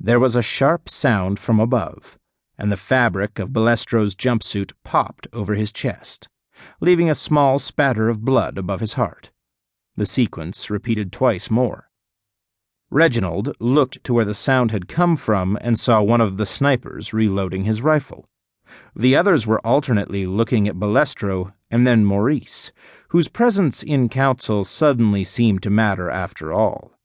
There was a sharp sound from above, and the fabric of Balestro's jumpsuit popped over his chest, leaving a small spatter of blood above his heart. The sequence repeated twice more. Reginald looked to where the sound had come from and saw one of the snipers reloading his rifle. The others were alternately looking at Balestro and then Maurice, whose presence in council suddenly seemed to matter after all.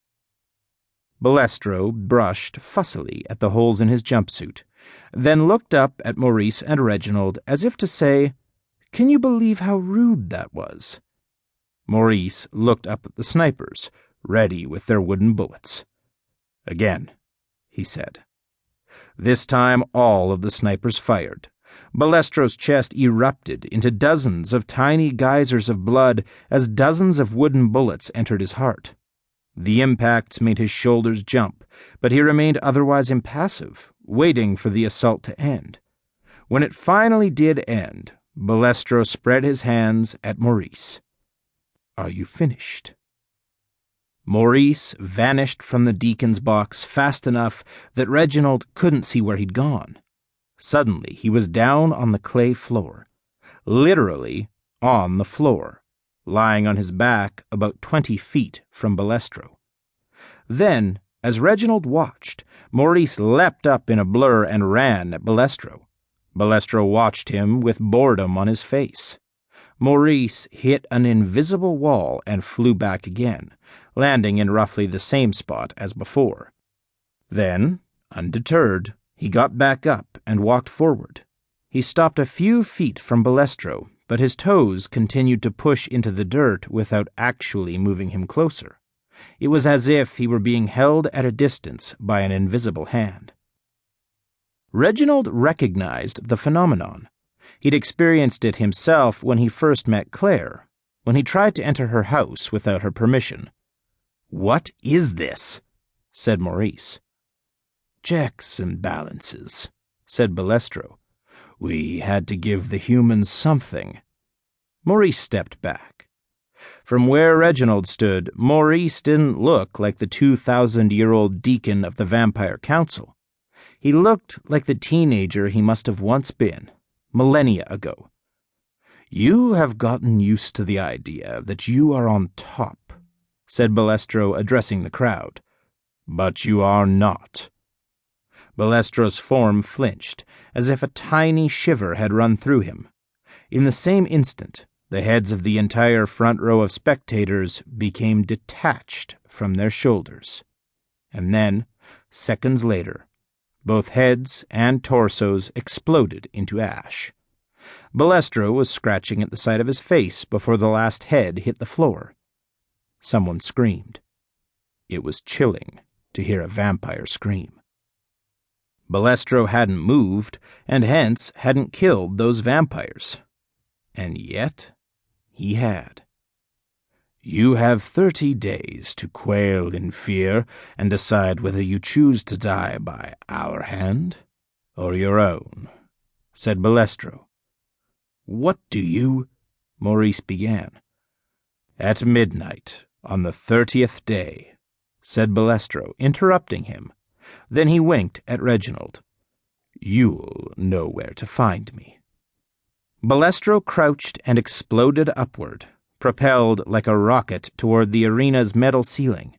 Balestro brushed fussily at the holes in his jumpsuit, then looked up at Maurice and Reginald as if to say, "Can you believe how rude that was?" Maurice looked up at the snipers, ready with their wooden bullets. "Again," he said. This time all of the snipers fired. Balestro's chest erupted into dozens of tiny geysers of blood as dozens of wooden bullets entered his heart. The impacts made his shoulders jump, but he remained otherwise impassive, waiting for the assault to end. When it finally did end, Balestro spread his hands at Maurice. "Are you finished?" Maurice vanished from the deacon's box fast enough that Reginald couldn't see where he'd gone. Suddenly he was down on the clay floor, literally on the floor, lying on his back about 20 feet from Balestro. Then, as Reginald watched, Maurice leapt up in a blur and ran at Balestro. Balestro watched him with boredom on his face. Maurice hit an invisible wall and flew back again, landing in roughly the same spot as before. Then, undeterred, he got back up and walked forward. He stopped a few feet from Balestro, but his toes continued to push into the dirt without actually moving him closer. It was as if he were being held at a distance by an invisible hand. Reginald recognized the phenomenon. He'd experienced it himself when he first met Claire, when he tried to enter her house without her permission. "What is this?" said Maurice. "Checks and balances," said Balestro. "We had to give the humans something." Maurice stepped back. From where Reginald stood, Maurice didn't look like the 2,000-year-old deacon of the Vampire Council. He looked like the teenager he must have once been, millennia ago. "You have gotten used to the idea that you are on top," said Balestro, addressing the crowd. "But you are not." Balestro's form flinched, as if a tiny shiver had run through him. In the same instant, the heads of the entire front row of spectators became detached from their shoulders. And then, seconds later, both heads and torsos exploded into ash. Balestro was scratching at the side of his face before the last head hit the floor. Someone screamed. It was chilling to hear a vampire scream. Balestro hadn't moved, and hence hadn't killed those vampires. And yet he had. "You have 30 days to quail in fear and decide whether you choose to die by our hand or your own," said Balestro. "What do you—" Maurice began. "At midnight on the 30th day," said Balestro, interrupting him. Then he winked at Reginald. "You'll know where to find me." Balestro crouched and exploded upward, propelled like a rocket toward the arena's metal ceiling.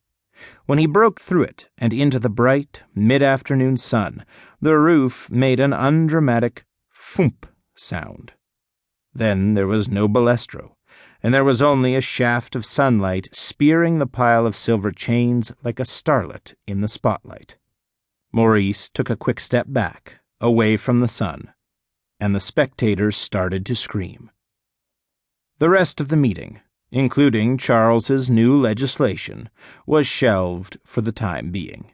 When he broke through it and into the bright, mid-afternoon sun, the roof made an undramatic thump sound. Then there was no Balestro, and there was only a shaft of sunlight spearing the pile of silver chains like a starlet in the spotlight. Maurice took a quick step back, away from the sun, and the spectators started to scream. The rest of the meeting, including Charles's new legislation, was shelved for the time being.